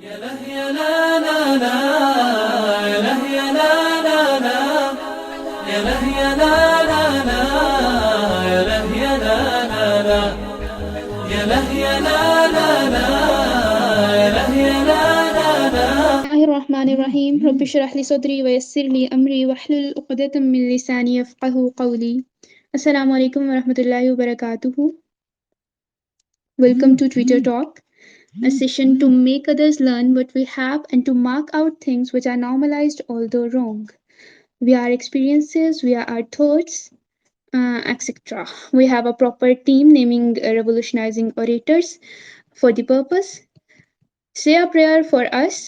يا له يا لا لا لا يا له يا لا لا لا يا له يا لا لا لا يا له يا لا لا لا يا له يا لا لا لا يا له يا لا لا لا. الله الرحمن الرحيم رب اشرح لي صدري ويسر لي أمري واحلل عقدة من لساني يفقهوا قولي. السلام علیکم ورحمۃ اللہ وبرکاتہ. Welcome to Twitter Talk, a session to make others learn what we have and to mark out things which are normalized although wrong. We are experiences, we are our thoughts, etc. We have a proper team naming revolutionizing orators for the purpose. Say a prayer for us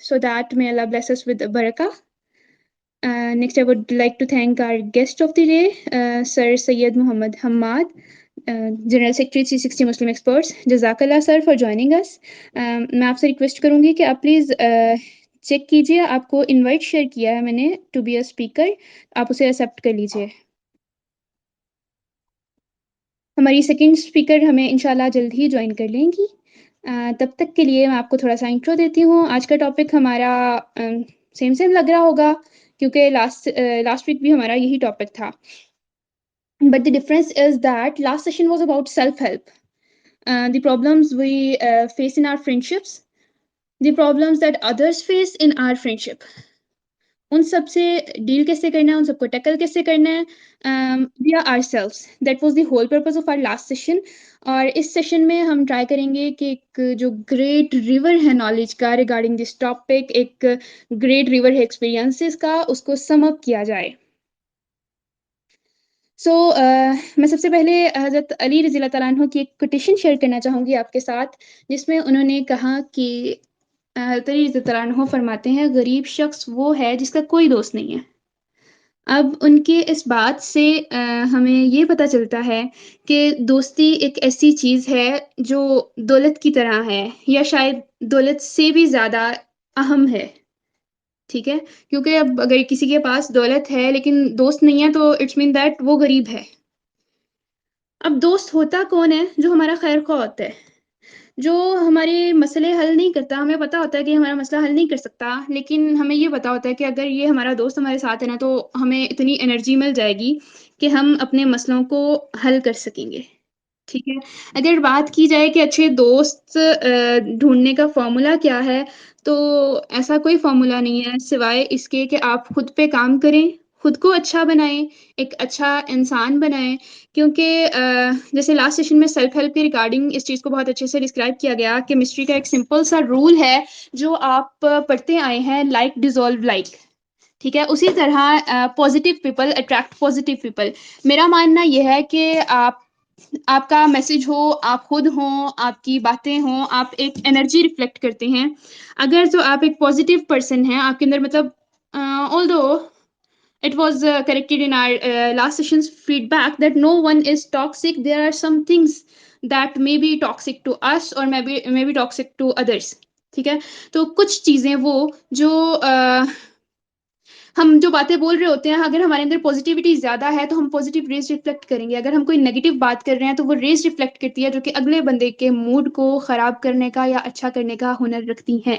so that may Allah bless us with barakah. Next, I would like to thank our guest of the day, Sir Syed Muhammad Hamad, General Secretary 360 Muslim Experts. Jazakallah sir for joining us. میں آپ سے request کروں گی کہ آپ please check کیجیے، آپ کو انوائٹ شیئر کیا ہے میں نے ٹو بی اے اسپیکر، آپ اسے ایکسیپٹ کر لیجیے. ہماری سیکنڈ اسپیکر ہمیں انشاءاللہ جلد ہی جوائن کر لیں گی. تب تک کے لیے میں آپ کو تھوڑا سا انٹرو دیتی ہوں. آج کا ٹاپک ہمارا سیم لگ رہا ہوگا کیونکہ لاسٹ ویک بھی ہمارا یہی ٹاپک تھا. But the difference is that last session was about self-help. The problems we face in our friendships, the problems that others face in our friendship. ان سب سے ڈیل کیسے کرنا ہے، ان سب کو ٹیکل کیسے کرنا ہے. We are ourselves. That was the whole purpose of our last session. اور اس سیشن میں ہم ٹرائی کریں گے کہ ایک جو گریٹ ریور ہے نالج کا ریگارڈنگ دس ٹاپک، ایک گریٹ ریور ہے ایکسپیرینسز کا، اس کو سم اپ کیا جائے. سو میں سب سے پہلے حضرت علی رضی اللہ تعالیٰ عنہ کی ایک کوٹیشن شیئر کرنا چاہوں گی آپ کے ساتھ، جس میں انہوں نے کہا کہ حضرت علی رضی اللہ عنہ فرماتے ہیں غریب شخص وہ ہے جس کا کوئی دوست نہیں ہے. اب ان کے اس بات سے ہمیں یہ پتہ چلتا ہے کہ دوستی ایک ایسی چیز ہے جو دولت کی طرح ہے، یا شاید دولت سے بھی زیادہ اہم ہے. ٹھیک ہے، کیونکہ اب اگر کسی کے پاس دولت ہے لیکن دوست نہیں ہے تو اٹس مین دیٹ وہ غریب ہے. اب دوست ہوتا کون ہے؟ جو ہمارا خیر خواہ ہوتا ہے، جو ہمارے مسئلے حل نہیں کرتا. ہمیں پتہ ہوتا ہے کہ ہمارا مسئلہ حل نہیں کر سکتا، لیکن ہمیں یہ پتہ ہوتا ہے کہ اگر یہ ہمارا دوست ہمارے ساتھ ہے نا تو ہمیں اتنی انرجی مل جائے گی کہ ہم اپنے مسئلوں کو حل کر سکیں گے. ٹھیک ہے، اگر بات کی جائے کہ اچھے دوست ڈھونڈنے کا فارمولا کیا ہے، تو ایسا کوئی فارمولا نہیں ہے سوائے اس کے کہ آپ خود پہ کام کریں، خود کو اچھا بنائیں، ایک اچھا انسان بنائیں. کیونکہ جیسے لاسٹ سیشن میں سیلف ہیلپ کے ریگارڈنگ اس چیز کو بہت اچھے سے ڈسکرائب کیا گیا کہ مسٹری کا ایک سمپل سا رول ہے جو آپ پڑھتے آئے ہیں، لائک ڈیزالو لائک. ٹھیک ہے، اسی طرح positive people attract positive people. میرا ماننا یہ ہے کہ آپ کا میسج ہو، آپ خود ہوں، آپ کی باتیں ہوں، آپ ایک انرجی ریفلیکٹ کرتے ہیں. اگر تو آپ ایک پازیٹیو پرسن ہیں، آپ کے اندر مطلب although it was corrected in our last session's feedback that no one is toxic, there are some things that may be toxic to us or may be toxic to others. ٹھیک ہے، تو کچھ چیزیں وہ جو ہم جو باتیں بول رہے ہوتے ہیں، اگر ہمارے اندر پازیٹیوٹی زیادہ ہے تو ہم پازیٹیو ریز ریفلیکٹ کریں گے. اگر ہم کوئی نیگیٹو بات کر رہے ہیں تو وہ ریز ریفلیکٹ کرتی ہے جو کہ اگلے بندے کے موڈ کو خراب کرنے کا یا اچھا کرنے کا ہنر رکھتی ہیں.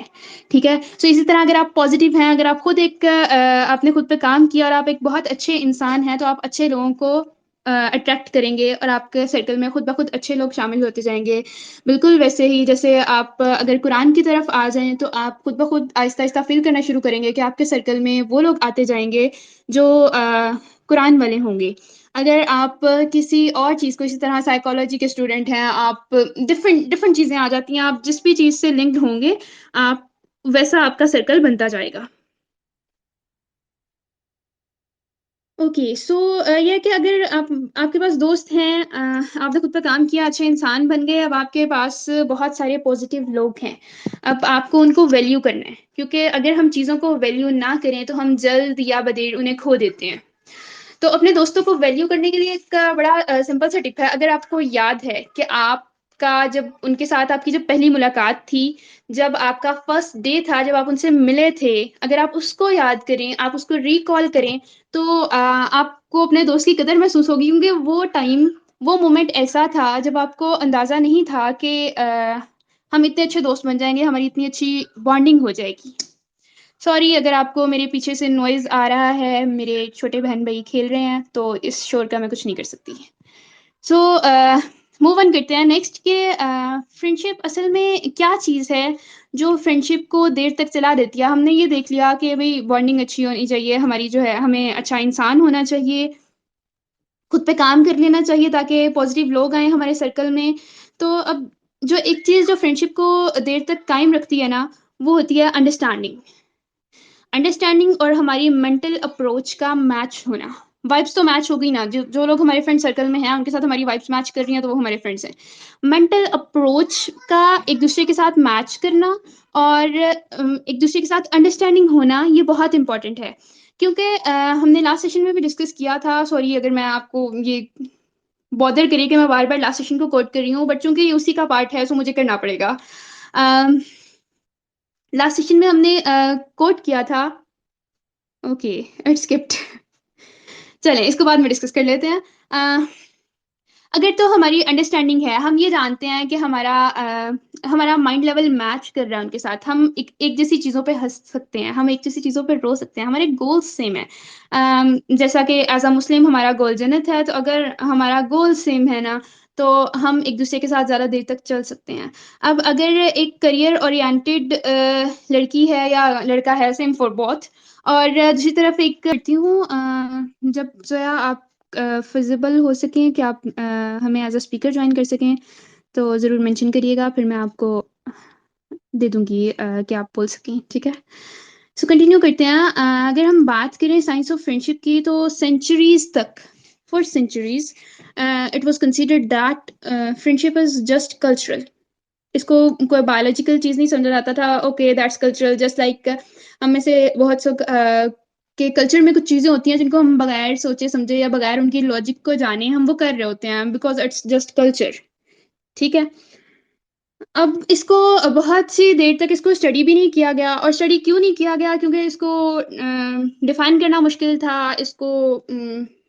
ٹھیک ہے، سو اسی طرح اگر آپ پازیٹیو ہیں، اگر آپ خود ایک آپ نے خود پہ کام کیا اور آپ ایک بہت اچھے انسان ہیں، تو آپ اچھے لوگوں کو اٹریکٹ کریں گے اور آپ کے سرکل میں خود بخود اچھے لوگ شامل ہوتے جائیں گے. بالکل ویسے ہی جیسے آپ اگر قرآن کی طرف آ جائیں تو آپ خود بخود آہستہ آہستہ فیل کرنا شروع کریں گے کہ آپ کے سرکل میں وہ لوگ آتے جائیں گے جو قرآن والے ہوں گے. اگر آپ کسی اور چیز کو، اسی طرح سائیکالوجی کے اسٹوڈنٹ ہیں، آپ ڈفرینٹ چیزیں آ جاتی ہیں، آپ جس بھی چیز سے لنکڈ ہوں گے آپ ویسا آپ کا سرکل بنتا جائے گا. اوکے، سو یہ کہ اگر آپ کے پاس دوست ہیں، آپ نے خود پہ کام کیا، اچھے انسان بن گئے، اب آپ کے پاس بہت سارے پازیٹیو لوگ ہیں. اب آپ کو ان کو ویلیو کرنا ہے، کیونکہ اگر ہم چیزوں کو ویلیو نہ کریں تو ہم جلد یا بدیر انہیں کھو دیتے ہیں. تو اپنے دوستوں کو ویلیو کرنے کے لیے ایک بڑا سمپل سا ٹپ ہے. اگر آپ کو یاد ہے کہ آپ کا جب ان کے ساتھ آپ کی جب پہلی ملاقات تھی، جب آپ کا فرسٹ ڈے تھا، جب آپ ان سے ملے تھے، اگر آپ اس کو یاد کریں، آپ اس کو ریکال کریں، تو آپ کو اپنے دوست کی قدر محسوس ہوگی. کیونکہ وہ ٹائم، وہ مومنٹ ایسا تھا جب آپ کو اندازہ نہیں تھا کہ ہم اتنے اچھے دوست بن جائیں گے, ہماری اتنی اچھی بانڈنگ ہو جائے گی. سوری اگر آپ کو میرے پیچھے سے نوائز آ رہا ہے, میرے چھوٹے بہن بھائی کھیل رہے ہیں, تو اس شور کا میں کچھ نہیں کر سکتی. سو موو آن کرتے ہیں نیکسٹ کہ فرینڈشپ اصل میں کیا چیز ہے جو فرینڈشپ کو دیر تک چلا دیتی ہے. ہم نے یہ دیکھ لیا کہ بھئی بانڈنگ اچھی ہونی چاہیے, ہماری جو ہے ہمیں اچھا انسان ہونا چاہیے, خود پہ کام کر لینا چاہیے تاکہ پازیٹیو لوگ آئیں ہمارے سرکل میں. تو اب جو ایک چیز جو فرینڈشپ کو دیر تک قائم رکھتی ہے نا, وہ ہوتی ہے انڈرسٹینڈنگ. انڈرسٹینڈنگ اور ہماری مینٹل اپروچ کا میچ ہونا. وائبس تو میچ ہو گئی نا, جو لوگ ہمارے فرینڈ سرکل میں ہیں ان کے ساتھ ہماری وائبس میچ کر رہی ہیں تو وہ ہمارے فرینڈس ہیں. مینٹل اپروچ کا ایک دوسرے کے ساتھ میچ کرنا اور ایک دوسرے کے ساتھ انڈرسٹینڈنگ ہونا, یہ بہت امپورٹنٹ ہے. کیونکہ ہم نے لاسٹ سیشن میں بھی ڈسکس کیا تھا, سوری اگر میں آپ کو یہ بادر کری کہ میں بار بار لاسٹ سیشن کو کوٹ کر رہی ہوں, بٹ چونکہ یہ اسی کا پارٹ ہے سو مجھے کرنا پڑے گا. لاسٹ سیشن میں ہم نے کوٹ کیا تھا, اوکے اٹ اسکپٹ, چلیں اس کو بعد میں ڈسکس کر لیتے ہیں. اگر تو ہماری انڈرسٹینڈنگ ہے, ہم یہ جانتے ہیں کہ ہمارا مائنڈ لیول میچ کر رہا ہے ان کے ساتھ, ہم ایک جیسی چیزوں پہ ہنس سکتے ہیں, ہم ایک جیسی چیزوں پہ رو سکتے ہیں, ہمارے گولز سیم ہیں. جیسا کہ ایز اے مسلم ہمارا گول جنت ہے, تو اگر ہمارا گول سیم ہے نا تو ہم ایک دوسرے کے ساتھ زیادہ دیر تک چل سکتے ہیں. اب اگر ایک کریئر اورینٹیڈ لڑکی ہے یا لڑکا ہے, سیم فار بوتھ, اور دوسری طرف ایک کرتی ہوں, جب زویا آپ فزیبل ہو سکیں کہ آپ ہمیں ایز اے اسپیکر جوائن کر سکیں تو ضرور مینشن کریے گا, پھر میں آپ کو دے دوں گی کہ آپ بول سکیں, ٹھیک ہے. سو کنٹینیو کرتے ہیں. اگر ہم بات کریں سائنس آف فرینڈشپ کی, تو سینچریز تک, for centuries it was considered that friendship is just cultural. اس کو کوئی بایولوجیکل چیز نہیں سمجھا جاتا تھا. Okay that's cultural, just like ہم میں سے بہت سے کہ کلچر میں کچھ چیزیں ہوتی ہیں جن کو ہم بغیر سوچے سمجھے یا بغیر ان کی لاجک کو جانے ہم وہ کر رہے ہوتے ہیں, بیکاز اٹس جسٹ کلچر, ٹھیک ہے. اب اس کو بہت سی دیر تک اس کو اسٹڈی بھی نہیں کیا گیا, اور اسٹڈی کیوں نہیں کیا گیا, کیونکہ اس کو ڈیفائن کرنا مشکل تھا, اس کو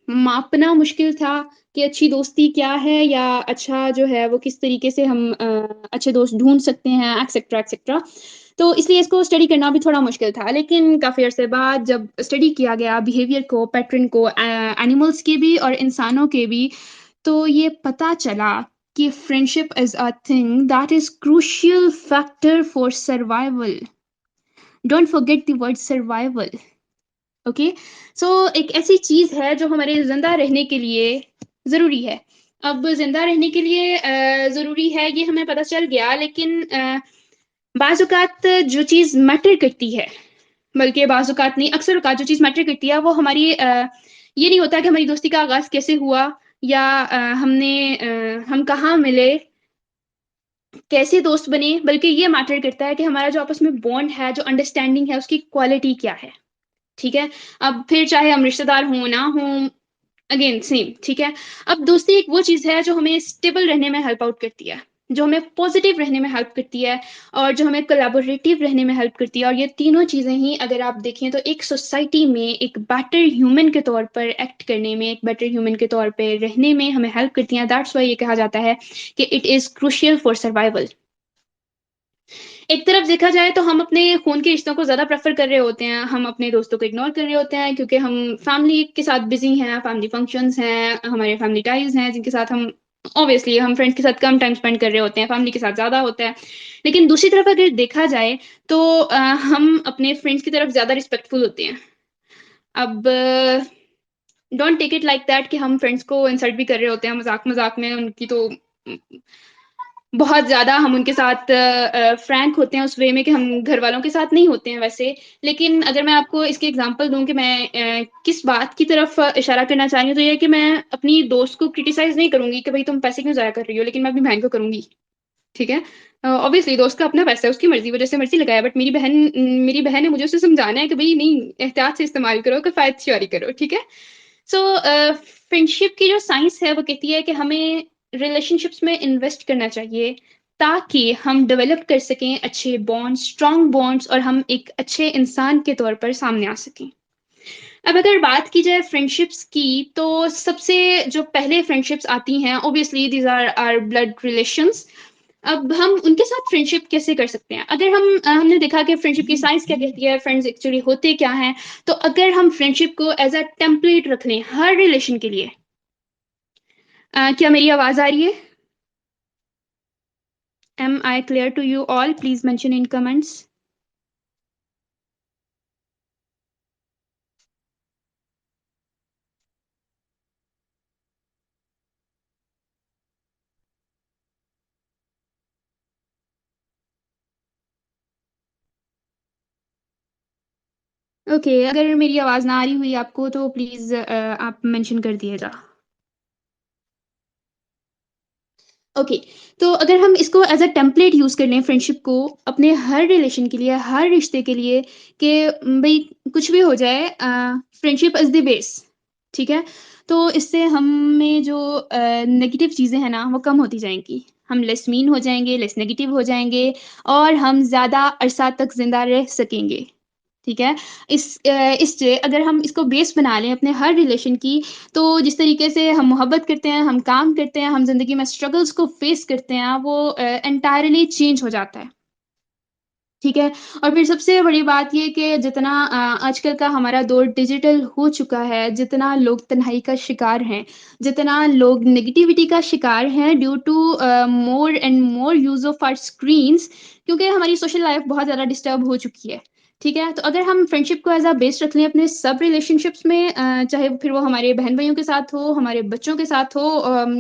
ماپنا مشکل تھا کہ اچھی دوستی کیا ہے, یا اچھا جو ہے وہ کس طریقے سے ہم اچھے دوست ڈھونڈ سکتے ہیں, ایکسیکٹرا ایکسیکٹرا. تو اس لیے اس کو اسٹڈی کرنا بھی تھوڑا مشکل تھا. لیکن کافی عرصے بعد جب اسٹڈی کیا گیا بیہیویئر کو, پیٹرن کو, اینیملس کے بھی اور انسانوں کے بھی, تو یہ پتہ چلا کہ friendship is a thing that is crucial factor for survival. Don't forget the word survival. Okay, so ایک ایسی چیز ہے جو ہمارے زندہ رہنے کے لیے ضروری ہے. اب زندہ رہنے کے لیے ضروری ہے یہ ہمیں پتہ چل گیا, لیکن بعض اوقات جو چیز میٹر کرتی ہے, بلکہ بعض اوقات نہیں, اکثر اوقات جو چیز میٹر کرتی ہے وہ ہماری یہ نہیں ہوتا کہ ہماری دوستی کا آغاز کیسے ہوا, یا ہم کہاں ملے, کیسے دوست بنے, بلکہ یہ میٹر کرتا ہے کہ ہمارا جو آپس میں بانڈ ہے, جو انڈرسٹینڈنگ ہے, اس کی کوالٹی کیا ہے, ٹھیک ہے. اب پھر چاہے ہم رشتے دار ہوں نہ ہوں, اگین سیم, ٹھیک ہے. اب دوستی ایک وہ چیز ہے جو ہمیں اسٹیبل رہنے میں ہیلپ آؤٹ کرتی ہے, جو ہمیں پازیٹیو رہنے میں ہیلپ کرتی ہے, اور جو ہمیں کولیبوریٹیو رہنے میں ہیلپ کرتی ہے. اور یہ تینوں چیزیں ہی اگر آپ دیکھیں تو ایک سوسائٹی میں ایک بیٹر ہیومن کے طور پر ایکٹ کرنے میں, ایک بیٹر ہیومن کے طور پہ رہنے میں ہمیں ہیلپ کرتی ہیں. دیٹس وائی یہ کہا جاتا ہے کہ اٹ از کروشیل فار سروائیول. ایک طرف دیکھا جائے تو ہم اپنے خون کے رشتوں کو زیادہ پریفر کر رہے ہوتے ہیں, ہم اپنے دوستوں کو اگنور کر رہے ہوتے ہیں, کیونکہ ہم فیملی کے ساتھ بزی ہیں, فیملی فنکشنز ہیں, ہمارے فیملی ٹائز ہیں جن کے ساتھ ہم obviously ہم فرینڈس کے ساتھ کم ٹائم اسپینڈ کر رہے ہوتے ہیں, فیملی کے ساتھ زیادہ ہوتا ہے. لیکن دوسری طرف اگر دیکھا جائے تو ہم اپنے فرینڈس کی طرف زیادہ رسپیکٹفل ہوتے ہیں. اب don't take it like that کہ ہم فرینڈس کو انسلٹ بھی کر رہے ہوتے ہیں مذاق مذاق میں, ان کی تو بہت زیادہ ہم ان کے ساتھ فرینک ہوتے ہیں اس وے میں کہ ہم گھر والوں کے ساتھ نہیں ہوتے ہیں ویسے. لیکن اگر میں آپ کو اس کی ایگزامپل دوں کہ میں کس بات کی طرف اشارہ کرنا چاہوں گی, تو یہ کہ میں اپنی دوست کو کرٹیسائز نہیں کروں گی کہ بھائی تم پیسے کیوں ضائع کر رہی ہو, لیکن میں اپنی بہن کو کروں گی, ٹھیک ہے. obviously دوست کا اپنا پیسہ ہے, اس کی مرضی, وہ جیسے مرضی لگایا, بٹ میری بہن نے مجھے اسے سمجھانا ہے کہ بھائی نہیں, احتیاط سے استعمال کرو, کفایت شعاری کرو, ٹھیک ہے. سو فرینڈشپ کی جو سائنس ہے وہ کہتی ہے کہ ہمیں ریلیشن شپس میں انویسٹ کرنا چاہیے تاکہ ہم ڈیولپ کر سکیں اچھے بانڈس, اسٹرانگ بانڈس, اور ہم ایک اچھے انسان کے طور پر سامنے آ سکیں. اب اگر بات کی جائے فرینڈشپس کی, تو سب سے جو پہلے فرینڈشپس آتی ہیں obviously these are our blood relations. اب ہم ان کے ساتھ فرینڈشپ کیسے کر سکتے ہیں؟ اگر ہم نے دیکھا کہ فرینڈشپ کی سائنس کیا کہتی ہے، فرینڈز ایکچولی ہوتے کیا ہیں، تو اگر ہم فرینڈشپ کو ایز اے ٹیمپلیٹ رکھ لیں ہر ریلیشن کے لیے، کیا میری آواز آ رہی ہے؟ Am I clear to you all? Please mention in comments. Okay, اگر میری آواز نہ آ رہی ہوئی آپ کو تو پلیز آپ مینشن کر دیے گا. اوکے، تو اگر ہم اس کو ایز اے ٹیمپلیٹ یوز کر لیں فرینڈشپ کو اپنے ہر ریلیشن کے لیے، ہر رشتے کے لیے، کہ بھئی کچھ بھی ہو جائے فرینڈشپ از دی بیس، ٹھیک ہے؟ تو اس سے ہمیں جو نگیٹو چیزیں ہیں نا وہ کم ہوتی جائیں گی، ہم لیس مین ہو جائیں گے، لیس نگیٹو ہو جائیں گے، اور ہم زیادہ عرصہ تک زندہ رہ سکیں گے، ٹھیک ہے؟ اس سے اگر ہم اس کو بیس بنا لیں اپنے ہر ریلیشن کی، تو جس طریقے سے ہم محبت کرتے ہیں، ہم کام کرتے ہیں، ہم زندگی میں اسٹرگلس کو فیس کرتے ہیں، وہ انٹائرلی چینج ہو جاتا ہے، ٹھیک ہے؟ اور پھر سب سے بڑی بات یہ کہ جتنا آج کل کا ہمارا دور ڈیجیٹل ہو چکا ہے، جتنا لوگ تنہائی کا شکار ہیں، جتنا لوگ نگیٹیوٹی کا شکار ہیں due to more and more use of our screens, کیونکہ ہماری سوشل لائف بہت زیادہ ڈسٹرب ہو چکی ہے، ٹھیک ہے؟ تو اگر ہم فرینڈشپ کو ایز اے بیس رکھ لیں اپنے سب ریلیشن شپس میں، چاہے پھر وہ ہمارے بہن بھائیوں کے ساتھ ہو، ہمارے بچوں کے ساتھ ہو،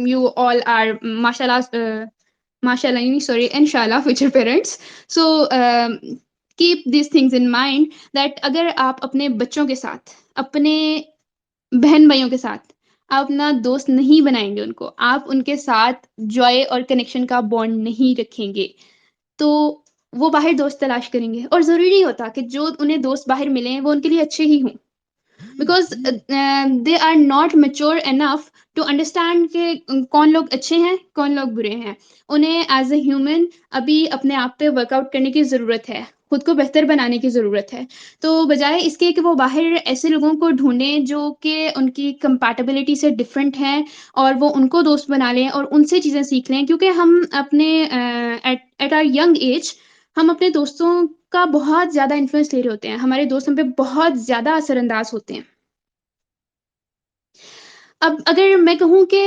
یو آل آر ماشاء اللہ، ماشاء اللہ سوری ان شاء اللہ future parents, so keep these things in mind that اگر آپ اپنے بچوں کے ساتھ، اپنے بہن بھائیوں کے ساتھ آپ اپنا دوست نہیں بنائیں گے، ان کو آپ ان کے ساتھ جوائے اور کنیکشن کا بانڈ نہیں رکھیں گے، تو وہ باہر دوست تلاش کریں گے، اور ضروری نہیں ہوتا کہ جو انہیں دوست باہر ملیں وہ ان کے لیے اچھے ہی ہوں، because they are not mature enough to understand کہ کون لوگ اچھے ہیں، کون لوگ برے ہیں. انہیں ایز اے ہیومن ابھی اپنے آپ پہ ورک آؤٹ کرنے کی ضرورت ہے، خود کو بہتر بنانے کی ضرورت ہے. تو بجائے اس کے کہ وہ باہر ایسے لوگوں کو ڈھونڈیں جو کہ ان کی کمپیٹیبلٹی سے ڈفرینٹ ہیں، اور وہ ان کو دوست بنا لیں اور ان سے چیزیں سیکھ لیں، کیونکہ ہم اپنے ایٹ آر ینگ ایج ہم اپنے دوستوں کا بہت زیادہ انفلوئنس لے رہے ہوتے ہیں، ہمارے دوست ہم پہ بہت زیادہ اثر انداز ہوتے ہیں. اب اگر میں کہوں کہ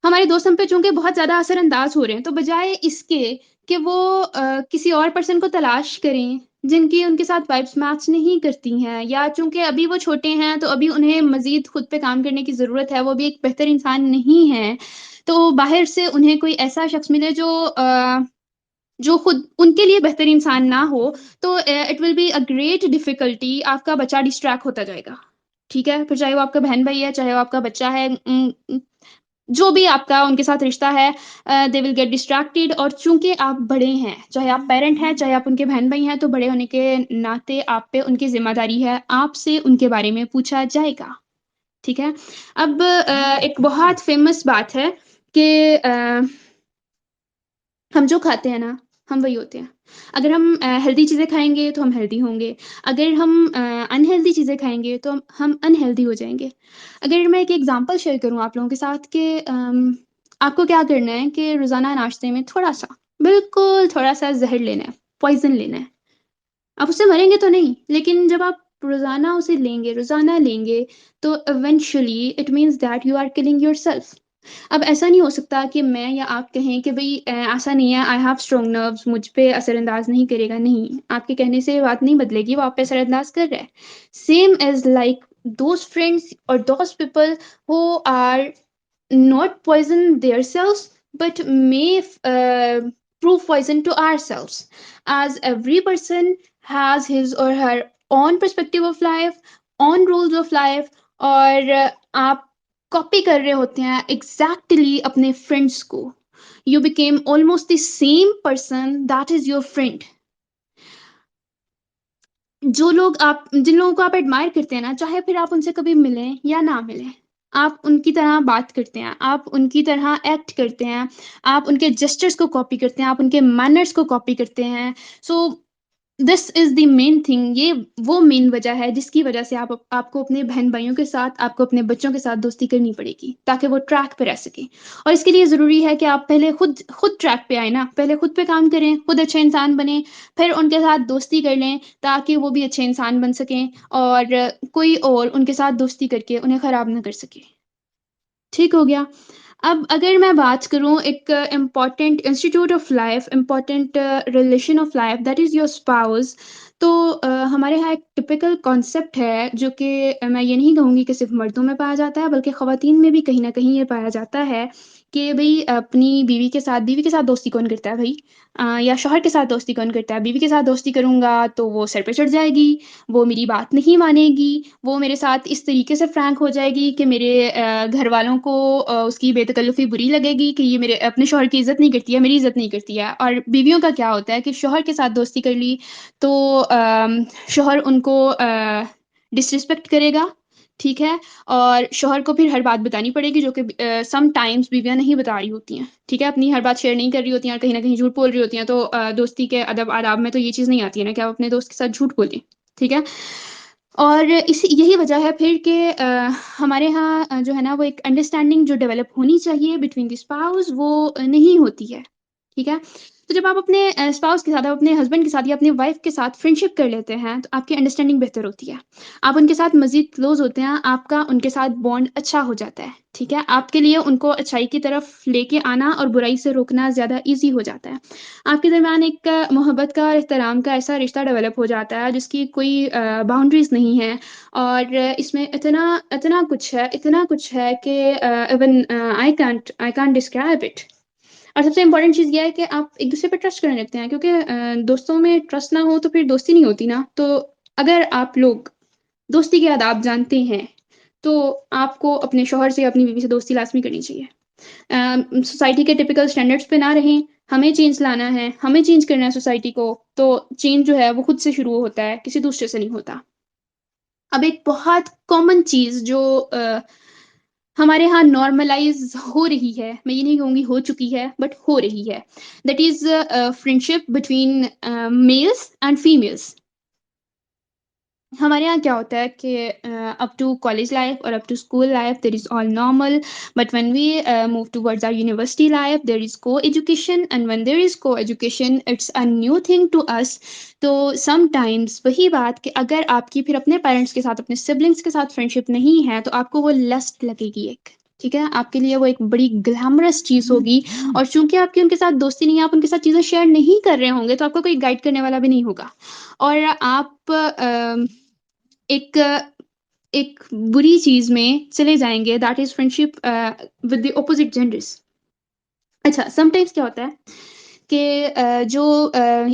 ہمارے دوست ہم پہ چونکہ بہت زیادہ اثر انداز ہو رہے ہیں، تو بجائے اس کے کہ وہ کسی اور پرسن کو تلاش کریں جن کی ان کے ساتھ وائبس میچ نہیں کرتی ہیں، یا چونکہ ابھی وہ چھوٹے ہیں تو ابھی انہیں مزید خود پہ کام کرنے کی ضرورت ہے، وہ بھی ایک بہتر انسان نہیں ہے، تو باہر سے انہیں کوئی ایسا شخص ملے جو خود ان کے لیے بہتر انسان نہ ہو، تو it will be a great difficulty, آپ کا بچہ ڈسٹریکٹ ہوتا جائے گا، ٹھیک ہے؟ پھر چاہے وہ آپ کا بہن بھائی ہے، چاہے وہ آپ کا بچہ ہے، جو بھی آپ کا ان کے ساتھ رشتہ ہے، دے ول گیٹ ڈسٹریکٹیڈ. اور چونکہ آپ بڑے ہیں، چاہے آپ پیرنٹ ہیں، چاہے آپ ان کے بہن بھائی ہیں، تو بڑے ہونے کے ناطے آپ پہ ان کی ذمہ داری ہے، آپ سے ان کے بارے میں پوچھا جائے گا، ٹھیک ہے؟ اب ایک بہت فیمس بات ہے کہ ہم جو کھاتے ہیں نا ہم وہی ہوتے ہیں. اگر ہم ہیلدی چیزیں کھائیں گے تو ہم ہیلدی ہوں گے، اگر ہم انہیلدی چیزیں کھائیں گے تو ہم انہیلدی ہو جائیں گے. اگر میں ایک ایگزامپل شیئر کروں آپ لوگوں کے ساتھ کہ آپ کو کیا کرنا ہے کہ روزانہ ناشتے میں تھوڑا سا، بالکل تھوڑا سا زہر لینا ہے، پوائزن لینا ہے. آپ اس سے مریں گے تو نہیں، لیکن جب آپ روزانہ اسے روزانہ لیں گے، تو eventually it means that you are killing yourself. اب ایسا نہیں ہو سکتا کہ میں یا آپ کہیں کہ بھئی ایسا نہیں ہے، آئی ہیو اسٹرانگ نروز، مجھ پہ اثر انداز نہیں کرے گا. نہیں، آپ کے کہنے سے بات نہیں بدلے گی، وہ آپ پہ اثر انداز کر رہا ہے. Same as like those friends اور those people who are not poison themselves but may prove poison to ourselves, as every person has his or her own perspective of life, own rules of life. اور آپ copy کر رہے ہوتے ہیں exactly اپنے friends کو. You became almost the same person that is your friend. جن لوگوں کو آپ ایڈمائر کرتے ہیں نا، چاہے پھر آپ ان سے کبھی ملیں یا نہ ملیں، آپ ان کی طرح بات کرتے ہیں، آپ ان کی طرح ایکٹ کرتے ہیں، آپ ان کے جسچرز کو کاپی کرتے ہیں، آپ ان کے مینرز کو کاپی کرتے ہیں. سو دس از دی مین تھنگ. یہ وہ مین وجہ ہے جس کی وجہ سے آپ کو اپنے بہن بھائیوں کے ساتھ، آپ کو اپنے بچوں کے ساتھ دوستی کرنی پڑے گی تاکہ وہ ٹریک پہ رہ سکیں. اور اس کے لیے ضروری ہے کہ آپ پہلے خود ٹریک پہ آئیں نا، پہلے خود پہ کام کریں، خود اچھے انسان بنیں، پھر ان کے ساتھ دوستی کر لیں تاکہ وہ بھی اچھے انسان بن سکیں اور کوئی اور ان کے ساتھ دوستی کر کے انہیں خراب نہ کر سکے. ٹھیک ہو گیا. اب اگر میں بات کروں ایک important institute of life, important relation of life, that is your spouse. تو ہمارے یہاں ایک ٹپیکل کانسیپٹ ہے جو کہ میں یہ نہیں کہوں گی کہ صرف مردوں میں پایا جاتا ہے، بلکہ خواتین میں بھی کہیں نہ کہیں یہ پایا جاتا ہے کہ بھئی اپنی بیوی کے ساتھ دوستی کون کرتا ہے بھائی؟ یا شوہر کے ساتھ دوستی کون کرتا ہے؟ بیوی کے ساتھ دوستی کروں گا تو وہ سر پہ چڑھ جائے گی، وہ میری بات نہیں مانے گی، وہ میرے ساتھ اس طریقے سے فرینک ہو جائے گی کہ میرے گھر والوں کو اس کی بے تکلفی بری لگے گی کہ یہ میرے اپنے شوہر کی عزت نہیں کرتی ہے، میری عزت نہیں کرتی ہے. اور بیویوں کا کیا ہوتا ہے کہ شوہر کے ساتھ دوستی کر لی تو شوہر ان کو ڈسرسپیکٹ کرے گا، ٹھیک ہے، اور شوہر کو پھر ہر بات بتانی پڑے گی جو کہ سم ٹائمز بیویاں نہیں بتا رہی ہوتی ہیں، ٹھیک ہے، اپنی ہر بات شیئر نہیں کر رہی ہوتی ہیں اور کہیں نہ کہیں جھوٹ بول رہی ہوتی ہیں. تو دوستی کے ادب آداب میں تو یہ چیز نہیں آتی ہے نا کہ آپ اپنے دوست کے ساتھ جھوٹ بولیں، ٹھیک ہے. اور یہی وجہ ہے پھر کہ ہمارے ہاں جو ہے نا وہ ایک انڈرسٹینڈنگ جو ڈیولپ ہونی چاہیے بٹوین دی اسپاؤز وہ نہیں ہوتی ہے، ٹھیک ہے. تو جب آپ اپنے اسپاؤس کے ساتھ، اپنے ہسبینڈ کے ساتھ یا اپنی وائف کے ساتھ فرینڈشپ کر لیتے ہیں تو آپ کی انڈرسٹینڈنگ بہتر ہوتی ہے، آپ ان کے ساتھ مزید کلوز ہوتے ہیں، آپ کا ان کے ساتھ بانڈ اچھا ہو جاتا ہے، ٹھیک ہے. آپ کے لیے ان کو اچھائی کی طرف لے کے آنا اور برائی سے روکنا زیادہ ایزی ہو جاتا ہے. آپ کے درمیان ایک محبت کا اور احترام کا ایسا رشتہ ڈیولپ ہو جاتا ہے جس کی کوئی باؤنڈریز نہیں ہے. اور اس میں اتنا کچھ ہے کہ even I can't describe it. اور سب سے امپورٹنٹ چیز یہ ہے کہ آپ ایک دوسرے پہ ٹرسٹ کرنے لگتے ہیں، کیونکہ دوستوں میں ٹرسٹ نہ ہو تو پھر دوستی نہیں ہوتی نا. تو اگر آپ لوگ دوستی کے آداب جانتے ہیں تو آپ کو اپنے شوہر سے اپنی بیوی سے دوستی لازمی کرنی چاہیے. سوسائٹی کے ٹپیکل سٹینڈرڈز پہ نہ رہیں، ہمیں چینج لانا ہے، ہمیں چینج کرنا ہے سوسائٹی کو. تو چینج جو ہے وہ خود سے شروع ہوتا ہے، کسی دوسرے سے نہیں ہوتا. اب ایک بہت کامن چیز جو ہمارے ہاں نارملائز ہو رہی ہے، میں یہ نہیں کہوں گی ہو چکی ہے، بٹ ہو رہی ہے، that is friendship between males and females. ہمارے یہاں کیا ہوتا ہے کہ اپ ٹو کالج لائف اور up to school life there is all normal, but when we move towards our university life there is coeducation, and when there is coeducation it's a new thing to us. تو some times وہی بات کہ اگر آپ کی پھر اپنے parents کے ساتھ، اپنے سبلنگس کے ساتھ فرینڈشپ نہیں ہے تو آپ کو وہ لسٹ لگے گی ایک، ٹھیک ہے، آپ کے لیے وہ ایک بڑی گلیمرس چیز ہوگی. اور چونکہ آپ کی ان کے ساتھ دوستی نہیں ہے، آپ ان کے ساتھ چیزیں شیئر نہیں کر رہے ہوں گے، تو آپ کو کوئی گائڈ کرنے والا بھی نہیں ہوگا اور آپ ایک ایک بری چیز میں چلے جائیں گے، that is friendship with the opposite genders. اچھا، سم ٹائمس کیا ہوتا ہے کہ جو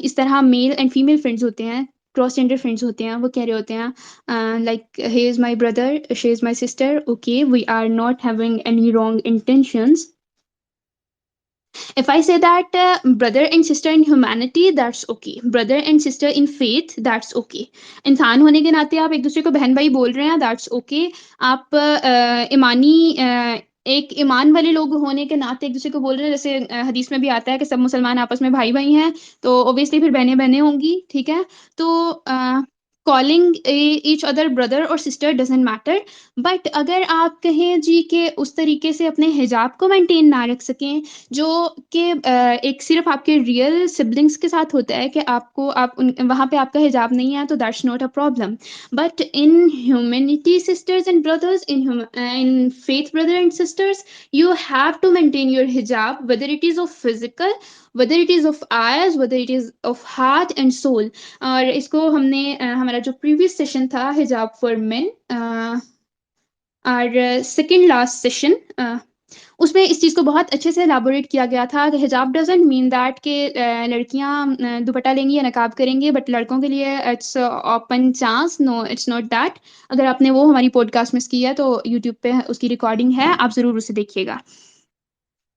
اس طرح میل اینڈ فیمیل فرینڈز ہوتے ہیں، کراس جینڈر فرینڈز ہوتے ہیں، وہ کہہ رہے ہوتے ہیں like he is my brother, she is my sister, okay we are not having any wrong intentions. If I say that brother and sister in humanity, that's okay. Brother and sister in faith, that's okay. انسان ہونے کے ناطے آپ ایک دوسرے کو بہن بھائی بول رہے ہیں، that's okay. آپ ایمانی ایک ایمان والے لوگ ہونے کے ناطے ایک دوسرے کو بول رہے ہیں، جیسے حدیث میں بھی آتا ہے کہ سب مسلمان آپس میں بھائی بھائی ہیں، تو اوبیسلی پھر بہنیں بہنیں ہوں گی، ٹھیک ہے. تو کالنگ ایچ ادر بردر اور سسٹر ڈزنٹ میٹر. بٹ اگر آپ کہیں جی کہ اس طریقے سے اپنے حجاب کو مینٹین نہ رکھ سکیں جو کہ ایک صرف آپ کے ریئل سبلنگس کے ساتھ ہوتا ہے کہ آپ وہاں پہ آپ کا حجاب نہیں ہے، تو that's not a problem. But in humanity sisters and brothers, in faith brother and sisters, you have to maintain your حجاب whether it is of physical, whether it is of eyes, whether it is of heart and soul. اور اس کو ہم نے ہمارا جو previous session تھا حجاب for مین، اور سیکنڈ لاسٹ سیشن، اس میں اس چیز کو بہت اچھے سے الیبوریٹ کیا گیا تھا کہ حجاب ڈزنٹ مین دیٹ کہ لڑکیاں دوپٹہ لیں گی یا نقاب کریں گی، بٹ لڑکوں کے لیے it's open chance. No, it's not that. اگر آپ نے وہ ہماری پوڈ کاسٹ مس کی ہے تو یوٹیوب پہ اس کی ریکارڈنگ ہے، آپ ضرور اسے دیکھیے گا.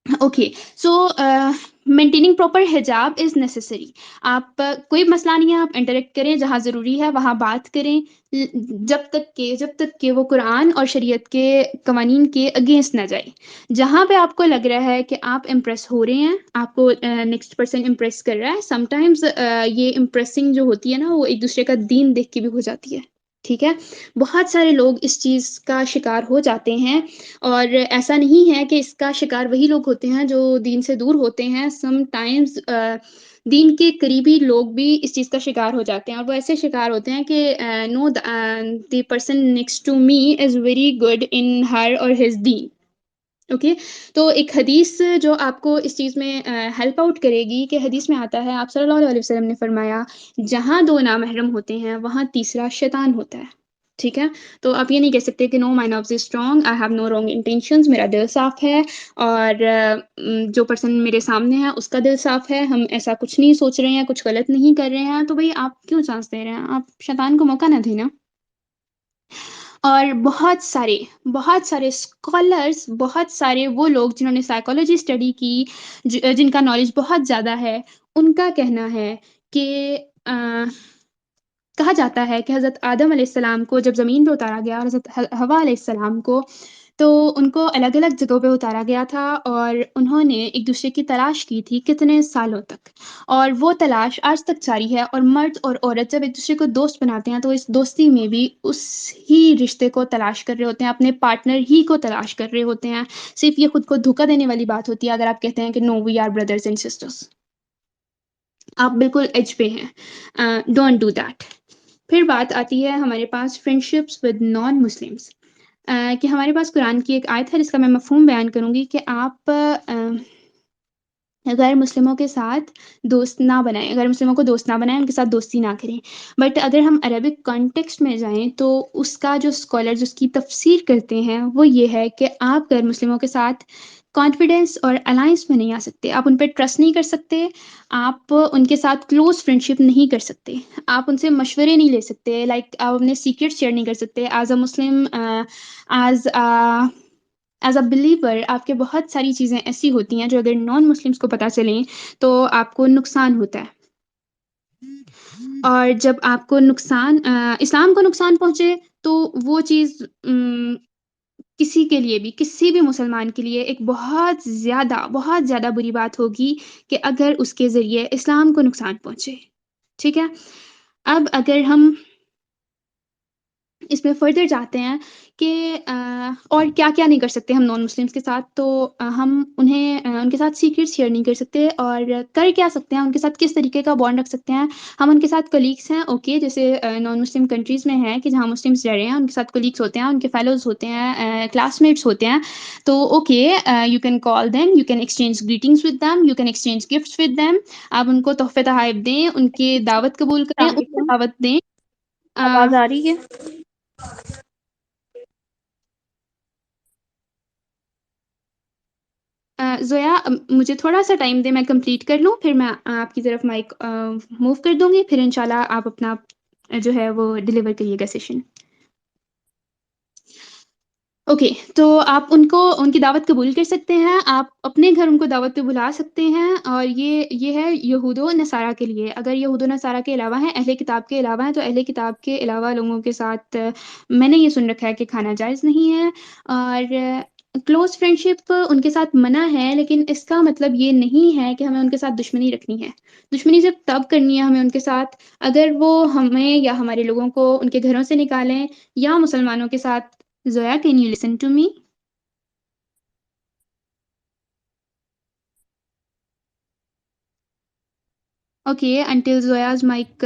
اوکے سو مینٹیننگ پراپر حجاب از نیسسری. آپ کوئی مسئلہ نہیں ہے، آپ انٹریکٹ کریں جہاں ضروری ہے وہاں بات کریں، جب تک کہ وہ قرآن اور شریعت کے قوانین کے اگینسٹ نہ جائے. جہاں پہ آپ کو لگ رہا ہے کہ آپ امپریس ہو رہے ہیں، آپ کو نیکسٹ پرسن امپریس کر رہا ہے، سم ٹائمز یہ امپریسنگ جو ہوتی ہے نا وہ ایک دوسرے کا دین دیکھ کے بھی ہو جاتی ہے. ٹھیک ہے، بہت سارے لوگ اس چیز کا شکار ہو جاتے ہیں، اور ایسا نہیں ہے کہ اس کا شکار وہی لوگ ہوتے ہیں جو دین سے دور ہوتے ہیں. سم ٹائمز دین کے قریبی لوگ بھی اس چیز کا شکار ہو جاتے ہیں، اور وہ ایسے شکار ہوتے ہیں کہ no the person next to me is very good in her or his then. Okay تو ایک حدیث جو آپ کو اس چیز میں ہیلپ آؤٹ کرے گی، کہ حدیث میں آتا ہے، آپ صلی اللہ علیہ وسلم نے فرمایا جہاں دو نامحرم ہوتے ہیں وہاں تیسرا شیطان ہوتا ہے. ٹھیک ہے، تو آپ یہ نہیں کہہ سکتے کہ نو مائی نفس is strong, I have no wrong intentions, میرا دل صاف ہے اور جو پرسن میرے سامنے ہے اس کا دل صاف ہے، ہم ایسا کچھ نہیں سوچ رہے ہیں، کچھ غلط نہیں کر رہے ہیں. تو بھائی آپ کیوں چانس دے رہے ہیں؟ آپ شیطان کو موقع نہ دیں نا. اور بہت سارے اسکالرس، بہت سارے وہ لوگ جنہوں نے سائیکالوجی اسٹڈی کی، جن کا نالج بہت زیادہ ہے، ان کا کہنا ہے کہ کہا جاتا ہے کہ حضرت آدم علیہ السلام کو جب زمین پہ اتارا گیا، اور حضرت حوا علیہ السلام کو، تو ان کو الگ الگ جگہوں پہ اتارا گیا تھا، اور انہوں نے ایک دوسرے کی تلاش کی تھی کتنے سالوں تک، اور وہ تلاش آج تک جاری ہے. اور مرد اور عورت جب ایک دوسرے کو دوست بناتے ہیں تو اس دوستی میں بھی اس ہی رشتے کو تلاش کر رہے ہوتے ہیں، اپنے پارٹنر ہی کو تلاش کر رہے ہوتے ہیں. صرف یہ خود کو دھوکہ دینے والی بات ہوتی ہے اگر آپ کہتے ہیں کہ no we are brothers and sisters. آپ بالکل ایج پہ ہیں، ڈونٹ ڈو دیٹ. پھر بات آتی ہے ہمارے پاس فرینڈشپس ود نان مسلمس، کہ ہمارے پاس قرآن کی ایک آیت ہے جس کا میں مفہوم بیان کروں گی، کہ آپ غیر مسلموں کے ساتھ دوست نہ بنائیں، غیر مسلموں کو دوست نہ بنائیں، ان کے ساتھ دوستی نہ کریں. بٹ اگر ہم عربک کانٹیکسٹ میں جائیں تو اس کا جو اسکالرز اس کی تفسیر کرتے ہیں وہ یہ ہے کہ آپ غیر مسلموں کے ساتھ کانفیڈینس اور الائنس میں نہیں آ سکتے، آپ ان پہ ٹرسٹ نہیں کر سکتے، آپ ان کے ساتھ کلوز فرینڈشپ نہیں کر سکتے، آپ ان سے مشورے نہیں لے سکتے، لائک آپ اپنے سیکرٹ شیئر نہیں کر سکتے. As a Muslim, as as a believer آپ کے بہت ساری چیزیں ایسی ہوتی ہیں جو اگر نان مسلمس کو پتہ چلیں تو آپ کو نقصان ہوتا ہے. اور جب آپ کو نقصان، اسلام کو نقصان پہنچے تو وہ چیز کسی کے لیے بھی، کسی بھی مسلمان کے لیے ایک بہت زیادہ بری بات ہوگی کہ اگر اس کے ذریعے اسلام کو نقصان پہنچے. ٹھیک ہے، اب اگر ہم اس میں فردر جاتے ہیں کہ اور کیا کیا نہیں کر سکتے ہم نان مسلمس کے ساتھ، تو ہم انہیں ان کے ساتھ سیکرٹ شیئر نہیں کر سکتے، اور کر کیا سکتے ہیں، ان کے ساتھ کس طریقے کا بانڈ رکھ سکتے ہیں. ہم ان کے ساتھ کلیگس ہیں، اوکے، جیسے نان مسلم کنٹریز میں ہے کہ جہاں مسلمس رہ رہے ہیں ان کے ساتھ کلیگس ہوتے ہیں، ان کے فیلوز ہوتے ہیں، کلاس میٹس ہوتے ہیں. تو okay, you can call them, you can exchange greetings with them, you can exchange gifts with them. آپ ان کو تحفے تحائف دیں، ان کی دعوت قبول کریں، السلام ان کو علیکم، دعوت دیں. آواز آ رہی ہے؟ زویا، مجھے تھوڑا سا ٹائم دے، میں کمپلیٹ کر لوں، پھر میں آپ کی طرف مائک موو کر دوں گی، پھر انشاءاللہ آپ اپنا جو ہے وہ ڈلیور کریے گا سیشن. اوکے، تو آپ ان کی دعوت قبول کر سکتے ہیں، آپ اپنے گھر ان کو دعوت پہ بلا سکتے ہیں. اور یہ ہے یہود و نصارہ کے لیے. اگر یہود و نصارہ کے علاوہ ہیں، اہل کتاب کے علاوہ ہیں، تو اہل کتاب کے علاوہ لوگوں کے ساتھ میں نے یہ سن رکھا ہے کہ کھانا جائز نہیں ہے. اور کلوز فرینڈشپ ان کے ساتھ منع ہے، لیکن اس کا مطلب یہ نہیں ہے کہ ہمیں ان کے ساتھ دشمنی رکھنی ہے. دشمنی صرف تب کرنی ہے ہمیں ان کے ساتھ اگر وہ ہمیں یا ہمارے لوگوں کو ان کے گھروں سے نکالیں، یا مسلمانوں کے ساتھ. Zoya, can you listen to me? Okay, until Zoya's mic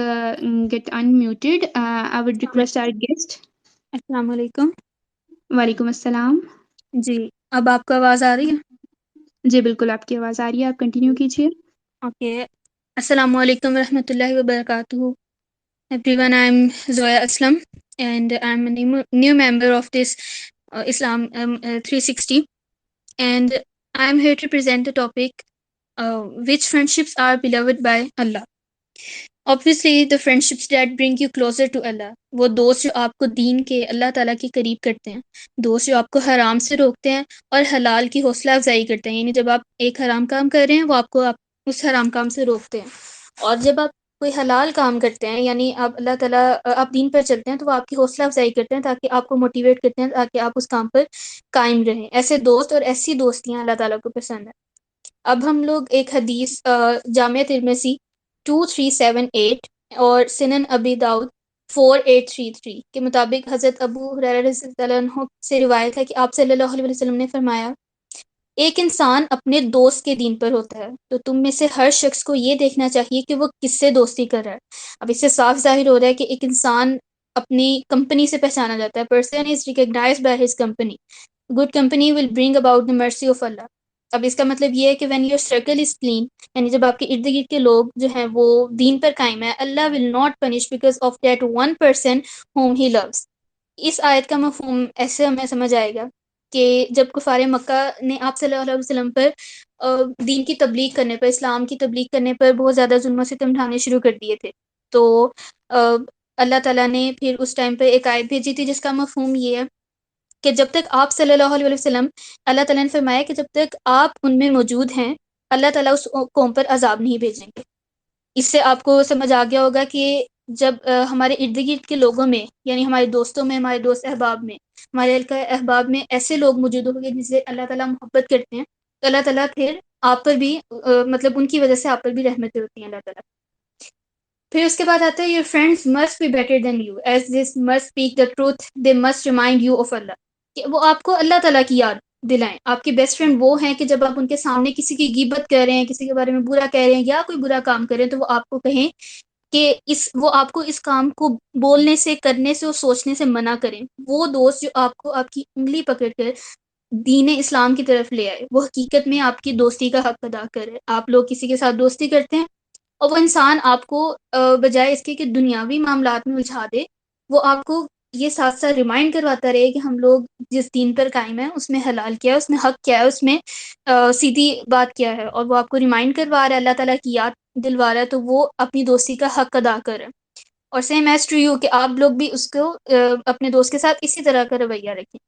get unmuted, I would request our guest. السلام علیکم. وعلیکم السلام. جی، اب آپ کو آواز آ رہی ہے؟ جی بالکل آپ کی آواز آ رہی ہے، آپ کنٹینیو کیجیے. اوکے، السلام علیکم ورحمۃ اللہ وبرکاتہ. Everyone, I'm Zoya Aslam and I'm a new member of this Islam 360, and I'm here to present the topic which friendships are beloved by Allah. Obviously the friendships that bring you closer to Allah, وہ دوست جو آپ کو دین کے اللہ تعالیٰ کے قریب کرتے ہیں، دوست جو آپ کو حرام سے روکتے ہیں اور حلال کی حوصلہ افزائی کرتے ہیں، یعنی جب آپ ایک حرام کام کر رہے ہیں وہ آپ اس حرام کام سے روکتے ہیں، اور جب آپ کوئی حلال کام کرتے ہیں یعنی آپ اللہ تعالیٰ آپ دین پر چلتے ہیں تو وہ آپ کی حوصلہ افزائی کرتے ہیں تاکہ آپ کو موٹیویٹ کرتے ہیں تاکہ آپ اس کام پر قائم رہیں۔ ایسے دوست اور ایسی دوستیاں اللہ تعالیٰ کو پسند ہیں۔ اب ہم لوگ ایک حدیث جامع ترمذی 2378 اور سنن ابی داؤد 4833 کے مطابق حضرت ابو ہریرہ رضی اللہ عنہ سے روایت ہے کہ آپ صلی اللہ علیہ وسلم نے فرمایا، ایک انسان اپنے دوست کے دین پر ہوتا ہے تو تم میں سے ہر شخص کو یہ دیکھنا چاہیے کہ وہ کس سے دوستی کر رہا ہے۔ اب اس سے صاف ظاہر ہو رہا ہے کہ ایک انسان اپنی کمپنی سے پہچانا جاتا ہے۔ Person is recognised by his company, good company will bring about the mercy of Allah۔ اب اس کا مطلب یہ ہے کہ when your circle is clean، یعنی جب آپ کے ارد گرد کے لوگ جو ہیں وہ دین پر قائم ہے، اللہ will not punish because of that one person whom he loves۔ اس آیت کا مفہوم ایسے ہمیں سمجھ آئے گا کہ جب کفار مکہ نے آپ صلی اللہ علیہ وسلم پر دین کی تبلیغ کرنے پر، اسلام کی تبلیغ کرنے پر بہت زیادہ ظلم و ستم ڈھانے شروع کر دیے تھے، تو اللہ تعالیٰ نے پھر اس ٹائم پہ ایک آیت بھیجی تھی جس کا مفہوم یہ ہے کہ جب تک آپ صلی اللہ علیہ وسلم، اللہ تعالیٰ نے فرمایا کہ جب تک آپ ان میں موجود ہیں اللہ تعالیٰ اس قوم پر عذاب نہیں بھیجیں گے۔ اس سے آپ کو سمجھ آ گیا ہوگا کہ جب ہمارے ارد گرد کے لوگوں میں، یعنی ہمارے دوستوں میں، ہمارے دوست احباب میں، ہمارے حلقہ احباب میں ایسے لوگ موجود ہوں گے جن سے اللہ تعالیٰ محبت کرتے ہیں، تو اللہ تعالیٰ پھر آپ پر بھی مطلب ان کی وجہ سے آپ پر بھی رحمتیں ہوتی ہیں اللہ تعالیٰ۔ پھر اس کے بعد آتا ہے your friends must be better than you as this must speak the truth they must remind you of Allah، کہ وہ آپ کو اللہ تعالیٰ کی یاد دلائیں۔ آپ کے بیسٹ فرینڈ وہ ہیں کہ جب آپ ان کے سامنے کسی کی غیبت کر رہے ہیں، کسی کے بارے میں برا کہہ رہے ہیں یا کوئی برا کام کر رہے ہیں، تو وہ آپ کو کہیں کہ وہ آپ کو اس کام کو بولنے سے، کرنے سے اور سوچنے سے منع کریں۔ وہ دوست جو آپ کو آپ کی انگلی پکڑ کر دین اسلام کی طرف لے آئے، وہ حقیقت میں آپ کی دوستی کا حق ادا کرے۔ آپ لوگ کسی کے ساتھ دوستی کرتے ہیں اور وہ انسان آپ کو بجائے اس کے کہ دنیاوی معاملات میں الجھا دے، وہ آپ کو یہ ساتھ ساتھ ریمائنڈ کرواتا رہے کہ ہم لوگ جس دین پر قائم ہیں اس میں حلال کیا ہے، اس میں حق کیا ہے، اس میں سیدھی بات کیا ہے، اور وہ آپ کو ریمائنڈ کروا رہا ہے، اللہ تعالیٰ کی یاد دلوا رہا ہے، تو وہ اپنی دوستی کا حق ادا کرے۔ اور سیم ایز ٹو یو کہ آپ لوگ بھی اس کو اپنے دوست کے ساتھ اسی طرح کا رویہ رکھیں۔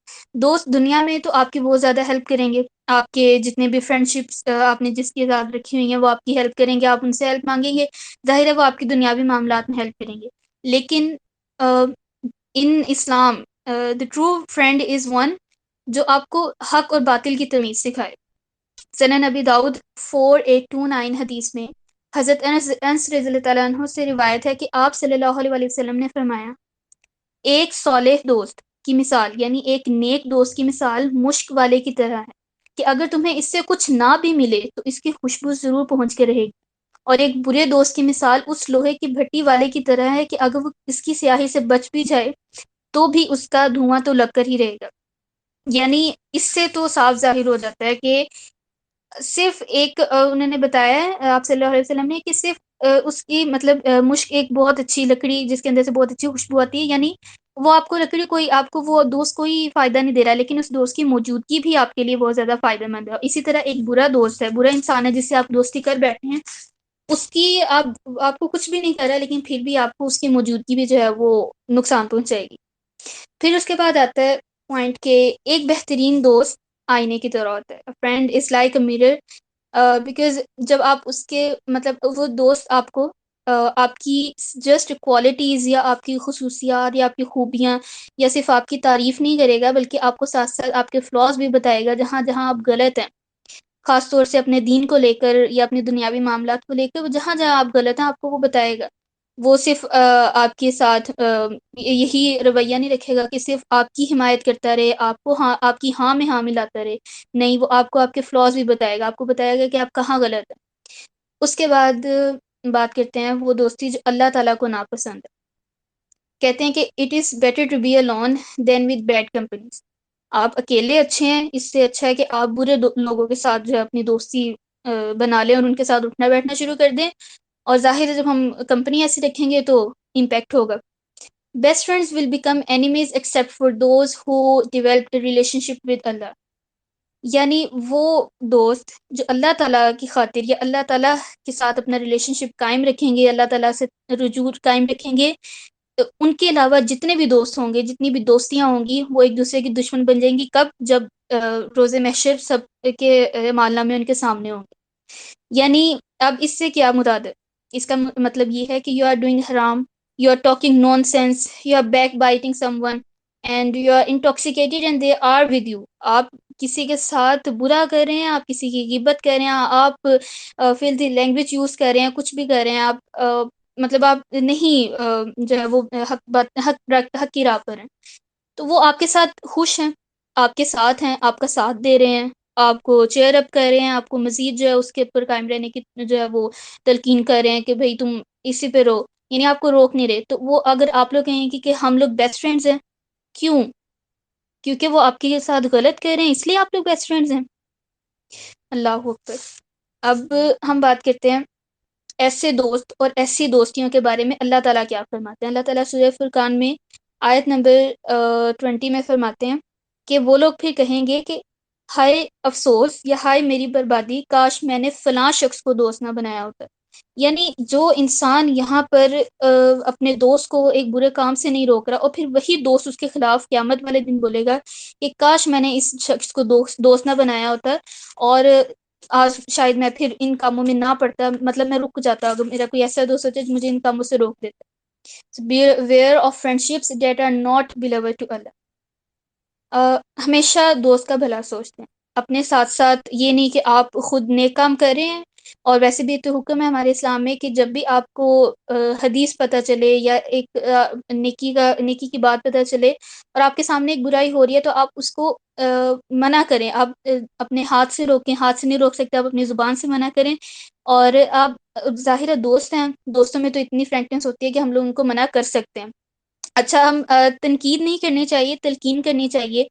دوست دنیا میں تو آپ کی بہت زیادہ ہیلپ کریں گے، آپ کے جتنے بھی فرینڈ شپس آپ نے جس کی یاد رکھی ہوئی ہیں وہ آپ کی ہیلپ کریں گے، آپ ان سے ہیلپ مانگیں گے، ظاہر ہے وہ آپ کی دنیاوی معاملات میں ہیلپ کریں گے۔ لیکن ان اسلام the true friend is one جو آپ کو حق اور باطل کی تمیز سکھائے۔ سنن نبی داؤد 4829 حدیث میں حضرت انس رضی اللہ تعالیٰ عنہ سے روایت ہے کہ آپ صلی اللہ علیہ وسلم نے فرمایا، ایک صالح دوست کی مثال، یعنی ایک نیک دوست کی مثال مشک والے کی طرح ہے کہ اگر تمہیں اس سے کچھ نہ بھی ملے تو اس کی خوشبو ضرور پہنچ کے رہے گی، اور ایک برے دوست کی مثال اس لوہے کی بھٹی والے کی طرح ہے کہ اگر وہ اس کی سیاہی سے بچ بھی جائے تو بھی اس کا دھواں تو لگ کر ہی رہے گا۔ یعنی اس سے تو صاف ظاہر ہو جاتا ہے کہ صرف ایک انہوں نے بتایا ہے آپ صلی اللہ علیہ وسلم نے کہ صرف اس کی مطلب مشک ایک بہت اچھی لکڑی جس کے اندر سے بہت اچھی خوشبو آتی ہے، یعنی وہ آپ کو لکڑی کوئی آپ کو وہ دوست کوئی فائدہ نہیں دے رہا، لیکن اس دوست کی موجودگی بھی آپ کے لیے بہت زیادہ فائدہ مند ہے۔ اسی طرح ایک برا دوست ہے، برا انسان ہے جس سے آپ دوستی کر بیٹھے ہیں، اس کی آپ کو کچھ بھی نہیں کر رہا لیکن پھر بھی آپ کو اس کی موجودگی بھی جو ہے وہ نقصان پہنچائے گی۔ پھر اس کے بعد آتا ہے پوائنٹ کہ ایک بہترین دوست آئینے کی طرح ہوتا ہے۔ Friend is like a mirror، because جب آپ اس کے مطلب وہ دوست آپ کو آپ کی جسٹ کوالٹیز یا آپ کی خصوصیات یا آپ کی خوبیاں یا صرف آپ کی تعریف نہیں کرے گا، بلکہ آپ کو ساتھ ساتھ آپ کے فلاز بھی بتائے گا، جہاں جہاں آپ غلط ہیں، خاص طور سے اپنے دین کو لے کر یا اپنے دنیاوی معاملات کو لے کر، وہ جہاں جہاں آپ غلط ہیں آپ کو وہ بتائے گا۔ وہ صرف آپ کے ساتھ یہی رویہ نہیں رکھے گا کہ صرف آپ کی حمایت کرتا رہے، آپ کو ہاں آپ کی ہاں میں ہاں ملاتا رہے، نہیں، وہ آپ کو آپ کے فلاز بھی بتائے گا، آپ کو بتائے گا کہ آپ کہاں غلط ہیں۔ اس کے بعد بات کرتے ہیں وہ دوستی جو اللہ تعالیٰ کو ناپسند ہے۔ کہتے ہیں کہ it is better to be alone than with bad companies, آپ اکیلے اچھے ہیں، اس سے اچھا ہے کہ آپ برے لوگوں کے ساتھ جو ہے اپنی دوستی بنا لیں اور ان کے ساتھ اٹھنا بیٹھنا شروع کر دیں، اور ظاہر ہے جب ہم کمپنی ایسی رکھیں گے تو امپیکٹ ہوگا۔ Best friends will become enemies except for those who develop a relationship with Allah. یعنی وہ دوست جو اللہ تعالیٰ کی خاطر یا اللہ تعالیٰ کے ساتھ اپنا ریلیشن شپ قائم رکھیں گے، اللہ تعالیٰ سے رجوع قائم رکھیں گے، ان کے علاوہ جتنے بھی دوست ہوں گے، جتنی بھی دوستیاں ہوں گی، وہ ایک دوسرے کی دشمن بن جائیں گی. کب؟ جب روز محشر سب کے اعمال نامے ان کے سامنے ہوں گے. یعنی اب اس سے کیا مراد ہے؟ اس کا مطلب یہ ہے کہ یو آر ڈوئنگ حرام، you are talking nonsense, you are backbiting someone and you are intoxicated and they are with you. آپ کسی کے ساتھ برا کر رہے ہیں، آپ کسی کی غیبت کر رہے ہیں، آپ فلتھی لینگویج یوز کر رہے ہیں، کچھ بھی کر رہے ہیں آپ، مطلب آپ نہیں جو ہے وہ حق کی راہ پر ہیں، تو وہ آپ کے ساتھ خوش ہیں، آپ کے ساتھ ہیں، آپ کا ساتھ دے رہے ہیں، آپ کو چیئر اپ کر رہے ہیں، آپ کو مزید جو ہے اس کے اوپر قائم رہنے کی جو ہے وہ تلقین کر رہے ہیں کہ بھئی تم اسی پہ رہو، یعنی آپ کو روک نہیں رہے. تو وہ اگر آپ لوگ کہیں کہ ہم لوگ بیسٹ فرینڈز ہیں، کیوں؟ کیونکہ وہ آپ کے ساتھ غلط کر رہے ہیں اس لیے آپ لوگ بیسٹ فرینڈز ہیں. اللہ اکبر. اب ہم بات کرتے ہیں ایسے دوست اور ایسی دوستیوں کے بارے میں اللہ تعالیٰ کیا فرماتے ہیں. اللہ تعالیٰ سورہ فرقان میں آیت نمبر 20 میں فرماتے ہیں کہ وہ لوگ پھر کہیں گے کہ ہائے افسوس یا ہائے میری بربادی، کاش میں نے فلاں شخص کو دوست نہ بنایا ہوتا. یعنی جو انسان یہاں پر اپنے دوست کو ایک برے کام سے نہیں روک رہا، اور پھر وہی دوست اس کے خلاف قیامت والے دن بولے گا کہ کاش میں نے اس شخص کو دوست نہ بنایا ہوتا، اور آج شاید میں پھر ان کاموں میں نہ پڑتا، مطلب میں رک جاتا اگر میرا کوئی ایسا دوست ہوتا جو مجھے ان کاموں سے روک دیتا. Beware of friendships that are not beloved to Allah. ہمیشہ دوست کا بھلا سوچتے ہیں، اپنے ساتھ ساتھ یہ نہیں کہ آپ خود نیک کام کر رہے ہیں. اور ویسے بھی تو حکم ہے ہمارے اسلام میں کہ جب بھی آپ کو حدیث پتہ چلے یا ایک نیکی کی بات پتہ چلے اور آپ کے سامنے ایک برائی ہو رہی ہے، تو آپ اس کو منع کریں. آپ اپنے ہاتھ سے روکیں، ہاتھ سے نہیں روک سکتے آپ اپنی زبان سے منع کریں. اور آپ ظاہر دوست ہیں، دوستوں میں تو اتنی فرینکنس ہوتی ہے کہ ہم لوگ ان کو منع کر سکتے ہیں. اچھا، ہم تنقید نہیں کرنی چاہیے، تلقین کرنی چاہیے.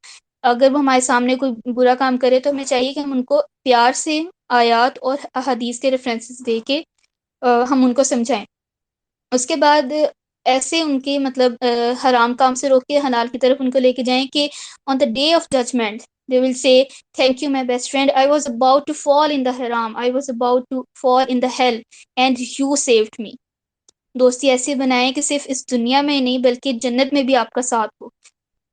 اگر وہ ہمارے سامنے کوئی برا کام کرے تو ہمیں چاہیے کہ ہم ان کو پیار سے آیات اور حدیث کے ریفرنسز دے کے ہم ان کو سمجھائیں. اس کے بعد ایسے ان کے مطلب حرام کام سے روک کے حلال کی طرف ان کو لے کے جائیں کہ on the day of judgment they will say thank you my best friend, I was about to fall in the haram, I was about to fall in the hell and you saved me. دوستی ایسی بنائیں کہ صرف اس دنیا میں نہیں بلکہ جنت میں بھی آپ کا ساتھ ہو.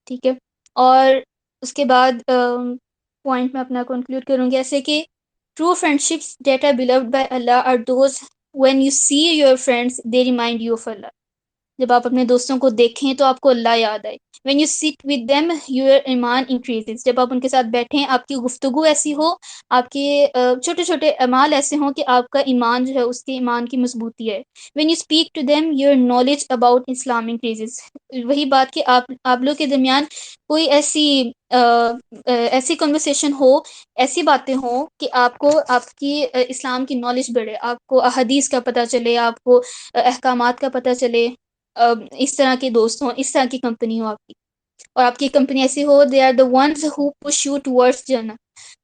ٹھیک ہے. اور اس کے بعد پوائنٹ میں اپنا کنکلوڈ کروں گی ایسے کہ true friendships that are beloved by Allah are those when you see your friends they remind you of Allah. جب آپ اپنے دوستوں کو دیکھیں تو آپ کو اللہ یاد آئے. when you sit with them your ایمان increases. جب آپ ان کے ساتھ بیٹھیں آپ کی گفتگو ایسی ہو، آپ کے چھوٹے چھوٹے اعمال ایسے ہوں کہ آپ کا ایمان جو ہے اس کے ایمان کی مضبوطی ہے. when you speak to them your knowledge about Islam increases. وہی بات کہ آپ لوگ کے درمیان کوئی ایسی کنورسیشن ہو، ایسی باتیں ہوں کہ آپ کو آپ کی اسلام کی نالج بڑھے، آپ کو احادیث کا پتہ چلے، آپ کو احکامات کا پتہ چلے. اس طرح کے دوست ہوں، اس طرح کی کمپنی ہو آپ کی، اور آپ کی کمپنی ایسی ہو they are the ones who push you towards جنت.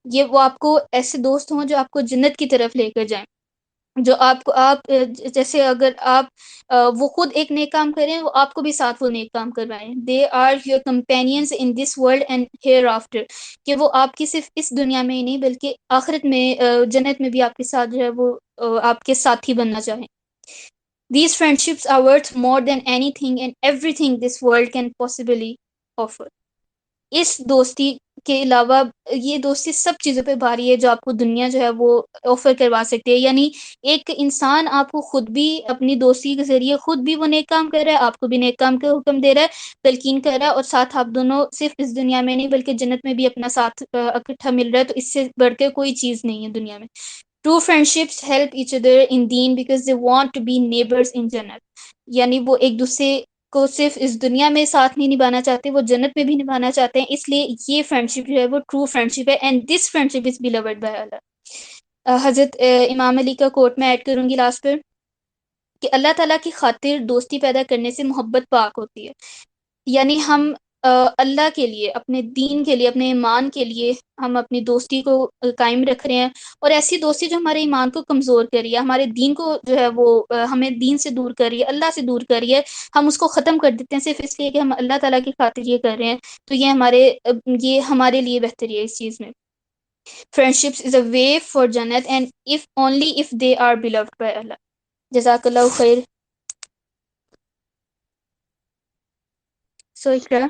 یہ وہ آپ کو ایسے دوست ہوں جو آپ کو جنت کی طرف لے کر جائیں، جو آپ جیسے اگر آپ وہ خود ایک نیک کام کریں وہ آپ کو بھی ساتھ وہ نیک کام کروائیں. they are your companions in this world and hereafter. کہ وہ آپ کی صرف اس دنیا میں ہی نہیں بلکہ آخرت میں جنت میں بھی آپ کے ساتھ جو ہے وہ آپ کے ساتھی بننا چاہیں. These friendships are worth more than anything and everything this world can possibly offer. اس دوستی کے علاوہ یہ دوستی سب چیزوں پہ بھاری ہے جو آپ کو دنیا جو ہے وہ آفر کروا سکتی ہے. یعنی ایک انسان آپ کو خود بھی اپنی دوستی کے ذریعے خود بھی وہ نیک کام کر رہا ہے، آپ کو بھی نیک کام کا حکم دے رہا ہے، تلقین کر رہا ہے، اور ساتھ آپ دونوں صرف اس دنیا میں نہیں بلکہ جنت میں بھی اپنا ساتھ اکٹھا مل رہا ہے. تو اس سے بڑھ کے کوئی چیز نہیں ہے دنیا میں. True friendships help each other in deen because they want to be neighbors in Jannat. یعنی وہ ایک دوسرے کو صرف اس دنیا میں ساتھ نہیں نبھانا چاہتے، وہ جنت میں بھی نبھانا چاہتے ہیں. اس لیے یہ فرینڈشپ جو ہے وہ ٹرو فرینڈشپ ہے. And this friendship is beloved by Allah. حضرت امام علی کا کوٹ میں ایڈ کروں گی لاسٹ پر کہ اللہ تعالیٰ کی خاطر دوستی پیدا کرنے سے محبت پاک ہوتی ہے. یعنی ہم اللہ کے لیے، اپنے دین کے لیے، اپنے ایمان کے لیے ہم اپنی دوستی کو قائم رکھ رہے ہیں. اور ایسی دوستی جو ہمارے ایمان کو کمزور کر رہی ہے، ہمارے دین کو جو ہے وہ ہمیں دین سے دور کر رہی ہے، اللہ سے دور کر رہی ہے، ہم اس کو ختم کر دیتے ہیں صرف اس لیے کہ ہم اللہ تعالیٰ کی خاطر یہ کر رہے ہیں. تو یہ ہمارے لیے بہتری ہے اس چیز میں. Friendships is a way for Jannat, and if only if they are beloved by Allah. Jazakallah khair. So Ikra.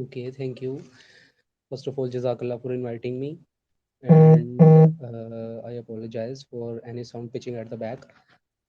Okay, thank you. First of all, Jazakallah for inviting me, and I apologize for any sound pitching at the back.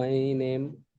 My name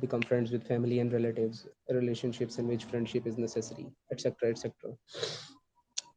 become friends with family and relatives, relationships in which friendship is necessary, etc etc।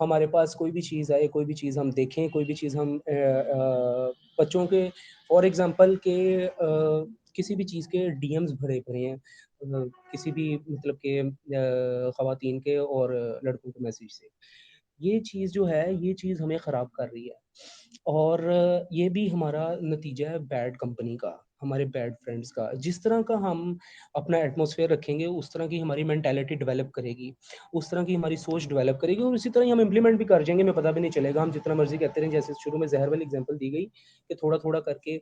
ہمارے پاس کوئی بھی چیز آئے، کوئی بھی چیز ہم دیکھیں، کوئی بھی چیز ہم بچوں کے فار ایگزامپل کہ کسی بھی چیز کے ڈی ایمز بھرے ہیں کسی بھی مطلب کہ خواتین کے اور لڑکوں کے میسیج سے، یہ چیز جو ہے یہ چیز ہمیں خراب کر رہی ہے، اور یہ بھی ہمارا نتیجہ ہے بیڈ کمپنی کا، ہمارے بیڈ فرینڈس کا۔ جس طرح کا ہم اپنا ایٹماسفیئر رکھیں گے اس طرح کی ہماری مینٹیلٹی ڈیولپ کرے گی، اس طرح کی ہماری سوچ ڈیولپ کرے گی، اور اسی طرح ہی ہم امپلیمنٹ بھی کر جائیں گے، ہمیں پتہ بھی نہیں چلے گا۔ ہم جتنا مرضی کہتے رہیں، جیسے شروع میں زہر والی ایگزامپل دی گئی کہ تھوڑا تھوڑا کر کے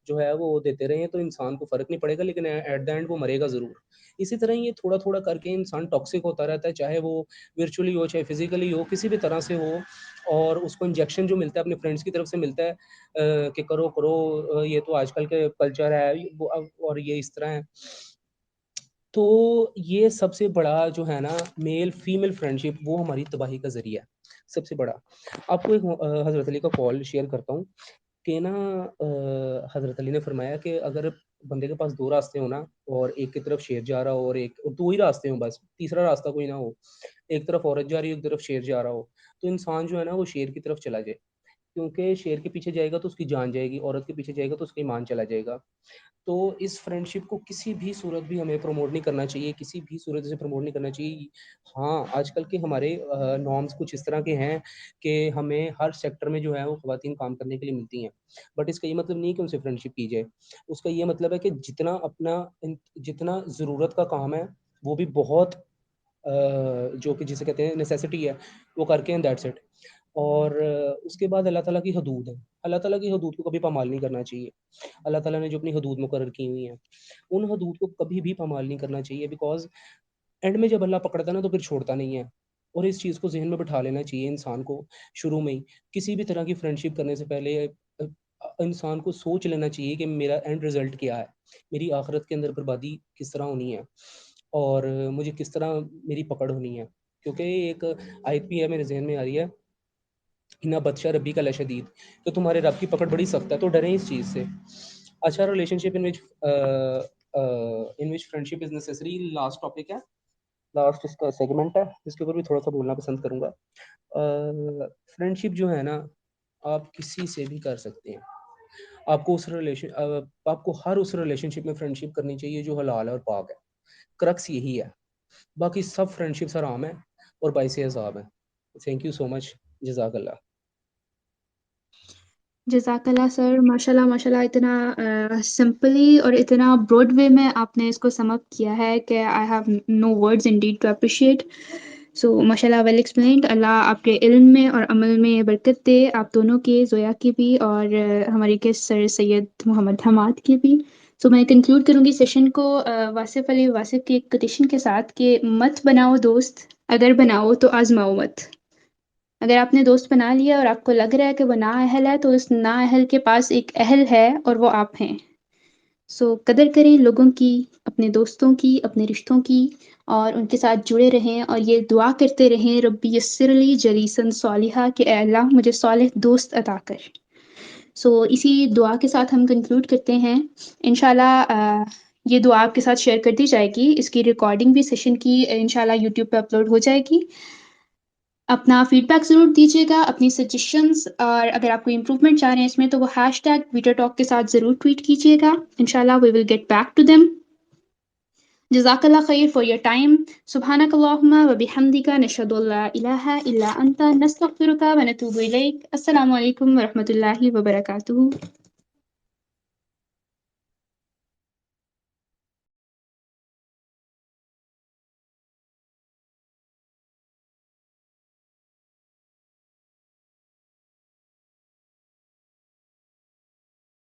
جو ہے وہ دیتے رہیں تو انسان کو فرق نہیں پڑے گا، لیکن ایٹ دا اینڈ وہ مرے گا ضرور۔ اسی طرح یہ تھوڑا تھوڑا کر کے انسان ٹاکسک ہوتا رہتا ہے، چاہے وہ ورچولی ہو چاہے فزیکلی ہو، کسی بھی طرح سے ہو، اور اس کو انجیکشن جو ملتا ہے اپنے فرینڈس کی طرف سے ملتا ہے کہ کرو کرو، یہ تو آج کل کے کلچر ہے اور یہ اس طرح ہے۔ تو یہ سب سے بڑا جو ہے نا میل فیمیل فرینڈشپ، وہ ہماری تباہی کا ذریعہ ہے سب سے بڑا۔ آپ کو ایک حضرت علی کا کال شیئر کرتا ہوں کہ نا حضرت علی نے فرمایا کہ اگر بندے کے پاس دو راستے ہوں نا، اور ایک کی طرف شیر جا رہا ہو اور دو ہی راستے ہوں بس، تیسرا راستہ کوئی نہ ہو، ایک طرف عورت جا رہی ہے ایک طرف شیر جا رہا ہو، تو انسان جو ہے نا وہ شیر کی طرف چلا جائے، کیونکہ شیر کے پیچھے جائے گا تو اس کی جان جائے گی، عورت کے پیچھے جائے گا تو اس کا ایمان چلا جائے گا۔ تو اس فرینڈشپ کو کسی بھی صورت بھی ہمیں پروموٹ نہیں کرنا چاہیے، کسی بھی صورت سے پروموٹ نہیں کرنا چاہیے۔ ہاں آج کل کے ہمارے نارمس کچھ اس طرح کے ہیں کہ ہمیں ہر سیکٹر میں جو ہے وہ خواتین کام کرنے کے لیے ملتی ہیں، بٹ اس کا یہ مطلب نہیں کہ ان سے فرینڈشپ کی جائے۔ اس کا یہ مطلب ہے کہ جتنا ضرورت کا کام ہے وہ بھی بہت جو کہ جسے کہتے ہیں نیسیسٹی ہے وہ کر کے دیٹس اٹ۔ اور اس کے بعد اللہ تعالیٰ کی حدود ہے، اللہ تعالیٰ کی حدود کو کبھی پامال نہیں کرنا چاہیے۔ اللہ تعالیٰ نے جو اپنی حدود مقرر کی ہوئی ہیں ان حدود کو کبھی بھی پامال نہیں کرنا چاہیے، بیکاز اینڈ میں جب اللہ پکڑتا ہے نا تو پھر چھوڑتا نہیں ہے۔ اور اس چیز کو ذہن میں بٹھا لینا چاہیے انسان کو شروع میں ہی، کسی بھی طرح کی فرینڈشپ کرنے سے پہلے انسان کو سوچ لینا چاہیے کہ میرا اینڈ رزلٹ کیا ہے، میری آخرت کے اندر بربادی کس طرح ہونی ہے، اور مجھے کس طرح میری پکڑ ہونی ہے۔ کیونکہ ایک آیت بھی ہے میرے ذہن میں آ رہی ہے، نہ بادشاہ ربی کا لشدید، تو تمہارے رب کی پکڑ بڑی سخت ہے، تو ڈریں اس چیز سے۔ اچھا، relation ship in which friendship is necessary, last topic ہے، لاسٹ اس کا سیگمنٹ ہے، اس کے اوپر بھی تھوڑا سا بولنا پسند کروں گا۔ فرینڈشپ جو ہے نا آپ کسی سے بھی کر سکتے ہیں، آپ کو ہر اس ریلیشن شپ میں فرینڈشپ کرنی چاہیے جو حلال ہے اور پاک ہے، کرکس یہی ہے، باقی سب فرینڈشپس حرام ہیں اور باعث عذاب ہیں۔ تھینک یو سو مچ، جزاک اللہ۔ جزاک اللہ سر، ماشاء اللہ اتنا سمپلی اور اتنا براڈ وے میں آپ نے اس کو سم اپ کیا ہے کہ I have no words indeed to appreciate. So ماشاء اللہ ویل ایکسپلینڈ۔ اللہ آپ کے علم میں اور عمل میں برکت دے، آپ دونوں کے، زویا کی بھی اور ہمارے کے سر سید محمد حماد کی بھی۔ سو میں کنکلوڈ کروں گی سیشن کو واصف علی واصف کی ایک پٹیشن کے ساتھ کہ مت بناؤ دوست، اگر بناؤ تو آزماؤ مت۔ اگر آپ نے دوست بنا لیا اور آپ کو لگ رہا ہے کہ وہ نااہل ہے، تو اس نااہل کے پاس ایک اہل ہے اور وہ آپ ہیں۔ سو قدر کریں لوگوں کی، اپنے دوستوں کی، اپنے رشتوں کی، اور ان کے ساتھ جڑے رہیں، اور یہ دعا کرتے رہیں ربی یسر لی جلیسن صالحہ کہ اے اللہ مجھے صالح دوست عطا کر۔ سو اسی دعا کے ساتھ ہم کنکلوڈ کرتے ہیں۔ انشاءاللہ یہ دعا آپ کے ساتھ شیئر کر دی جائے گی، اس کی ریکارڈنگ بھی سیشن کی انشاءاللہ یوٹیوب پہ اپلوڈ ہو جائے گی۔ اپنا فیڈ بیک ضرور دیجیے گا، اپنی سجیشنز، اور اگر آپ کوئی امپروومنٹ چاہ رہے ہیں اس میں تو وہ #ویٹر ٹاک کے ساتھ ضرور ٹویٹ کیجیے گا۔ انشاءاللہ we will get back to them. جزاک اللہ خیر فار یور ٹائم۔ سبحانک اللہم و بحمدک، نشہد ان لا الہ الا انت، نستغفرک و نتوب الیک۔ السلام علیکم و رحمۃ اللہ وبرکاتہ۔